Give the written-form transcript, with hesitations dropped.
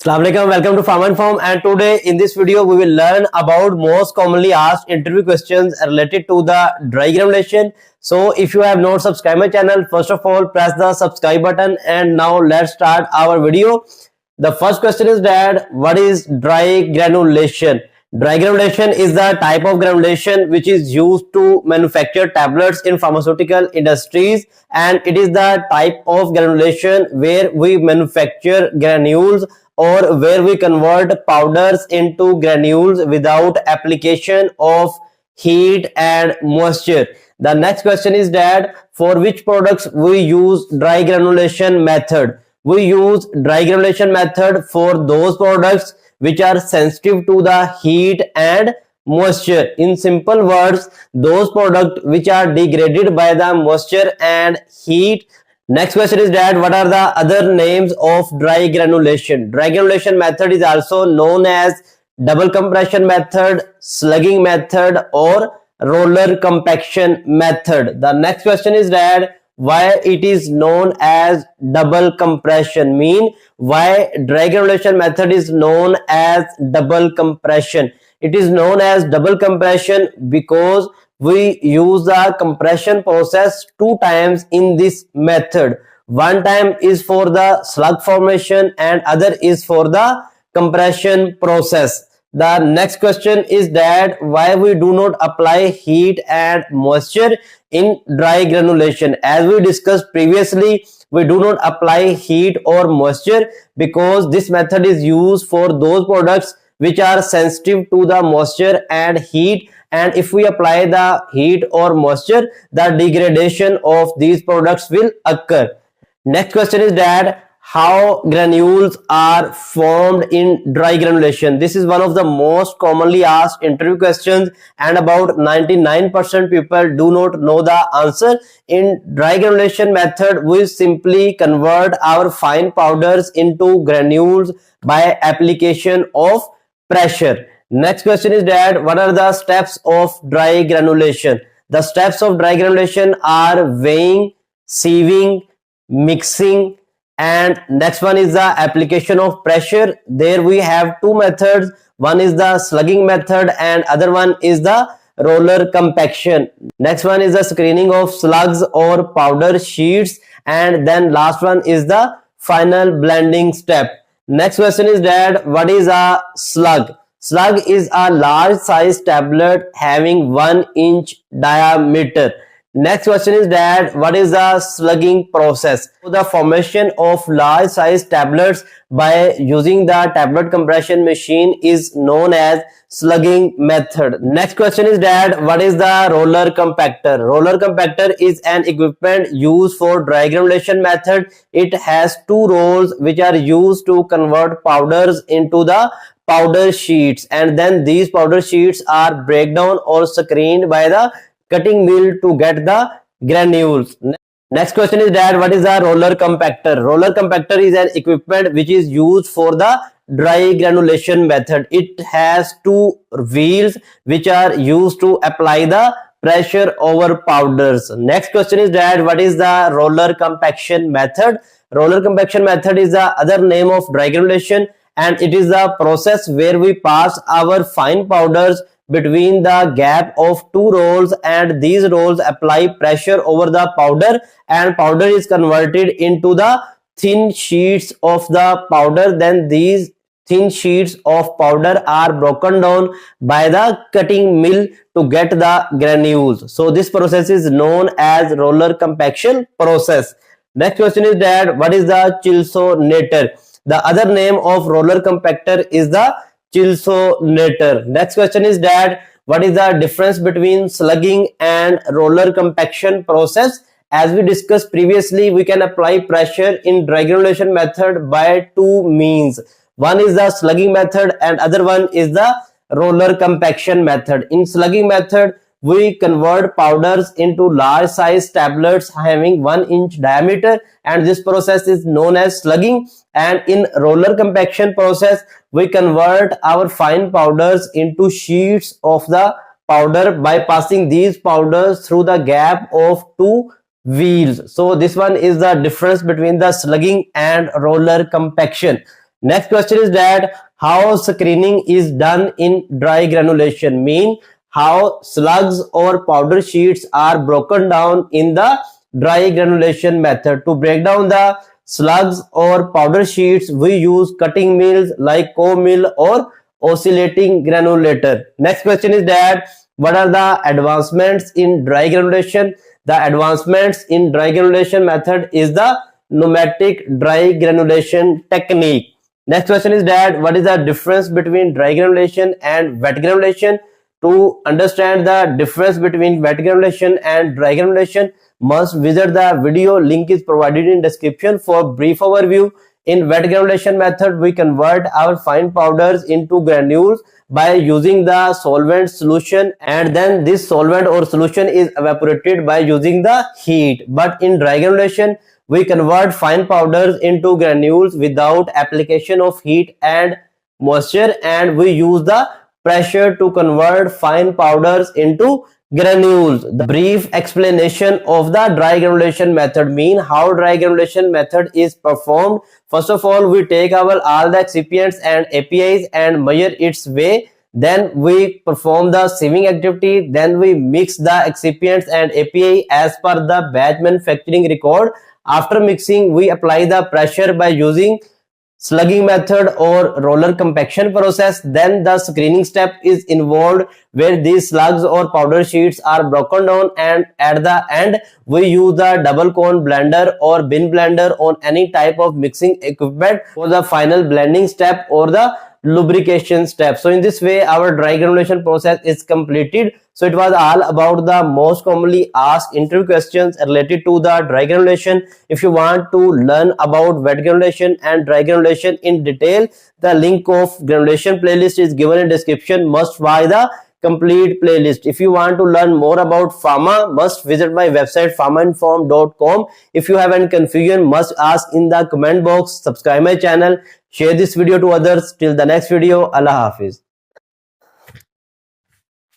Assalamu alaikum, welcome to Farm and Farm, and today in this video we will learn about most commonly asked interview questions related to the dry granulation. So if you have not subscribed my channel, first of all press the subscribe button, and now let's start our video. The first question is that what is dry granulation? Dry granulation is the type of granulation which is used to manufacture tablets in pharmaceutical industries, and it is the type of granulation where we manufacture granules or where we convert powders into granules without application of heat and moisture. The next question is that for which products we use dry granulation method? We use dry granulation method for those products which are sensitive to the heat and moisture. In simple words, those products which are degraded by the moisture and heat. Next question is that what are the other names of dry granulation? Dry granulation method is also known as double compression method, slugging method, or roller compaction method. The next question is that why it is known as double compression, mean why dry granulation method is known as double compression. It is known as double compression because we use the compression process two times in this method. One time is for the slug formation and other is for the compression process. The next question is that why we do not apply heat and moisture in dry granulation. As we discussed previously, we do not apply heat or moisture because this method is used for those products which are sensitive to the moisture and heat, and if we apply the heat or moisture, the degradation of these products will occur. Next question is that how granules are formed in dry granulation. This is one of the most commonly asked interview questions, and about 99% people do not know the answer. In dry granulation method, we simply convert our fine powders into granules by application of pressure. Next question is that what are the steps of dry granulation? The steps of dry granulation are weighing, sieving, mixing, and next one is the application of pressure. There we have two methods. One is the slugging method and other one is the roller compaction. Next one is the screening of slugs or powder sheets, and then last one is the final blending step. Next question is that what is a slug? Slug is a large size tablet having 1 inch diameter. Next question is that what is the slugging process? So the formation of large size tablets by using the tablet compression machine is known as slugging method. Next question is that what is the roller compactor? Roller compactor is an equipment used for dry granulation method. It has two rolls which are used to convert powders into the powder sheets, and then these powder sheets are break down or screened by the cutting mill to get the granules. Next question is that what is a roller compactor? Roller compactor is an equipment which is used for the dry granulation method. It has two wheels which are used to apply the pressure over powders. Next question is that what is the roller compaction method? Roller compaction method is the other name of dry granulation, and it is the process where we pass our fine powders between the gap of two rolls, and these rolls apply pressure over the powder, and powder is converted into the thin sheets of the powder. Then these thin sheets of powder are broken down by the cutting mill to get the granules. So this process is known as roller compaction process. Next question is that what is the chalconator? The other name of roller compactor is the chalconator. Next question is that what is the difference between slugging and roller compaction process? As we discussed previously, we can apply pressure in dry granulation method by two means. One is the slugging method and other one is the roller compaction method. In slugging method, we convert powders into large size tablets having 1 inch diameter, and this process is known as slugging. And in roller compaction process, we convert our fine powders into sheets of the powder by passing these powders through the gap of two wheels. So this one is the difference between the slugging and roller compaction. Next question is that how screening is done in dry granulation, mean how slugs or powder sheets are broken down in the dry granulation method. To break down the slugs or powder sheets, we use cutting mills like co-mill or oscillating granulator. Next question is that what are the advancements in dry granulation? The advancements in dry granulation method is the pneumatic dry granulation technique. Next question is that what is the difference between dry granulation and wet granulation? To understand the difference between wet granulation and dry granulation, must visit the video. Link is provided in description for brief overview. In wet granulation method, we convert our fine powders into granules by using the solvent solution, and then this solvent or solution is evaporated by using the heat. But in dry granulation, we convert fine powders into granules without application of heat and moisture, and we use the pressure to convert fine powders into granules. The brief explanation of the dry granulation method, mean how dry granulation method is performed. First of all, we take all the excipients and APIs and measure its weight. Then we perform the sieving activity. Then we mix the excipients and API as per the batch manufacturing record. After mixing, we apply the pressure by using slugging method or roller compaction process. Then the screening step is involved, where these slugs or powder sheets are broken down, and at the end we use the double cone blender or bin blender on any type of mixing equipment for the final blending step or the lubrication step. So in this way our dry granulation process is completed. So it was all about the most commonly asked interview questions related to the dry granulation. If you want to learn about wet granulation and dry granulation in detail, the link of granulation playlist is given in description. Must watch the complete playlist. If you want to learn more about pharma, must visit my website pharmainform.com. If you have any confusion, must ask in the comment box. Subscribe my channel, share this video to others. Till the next video, Allah Hafiz.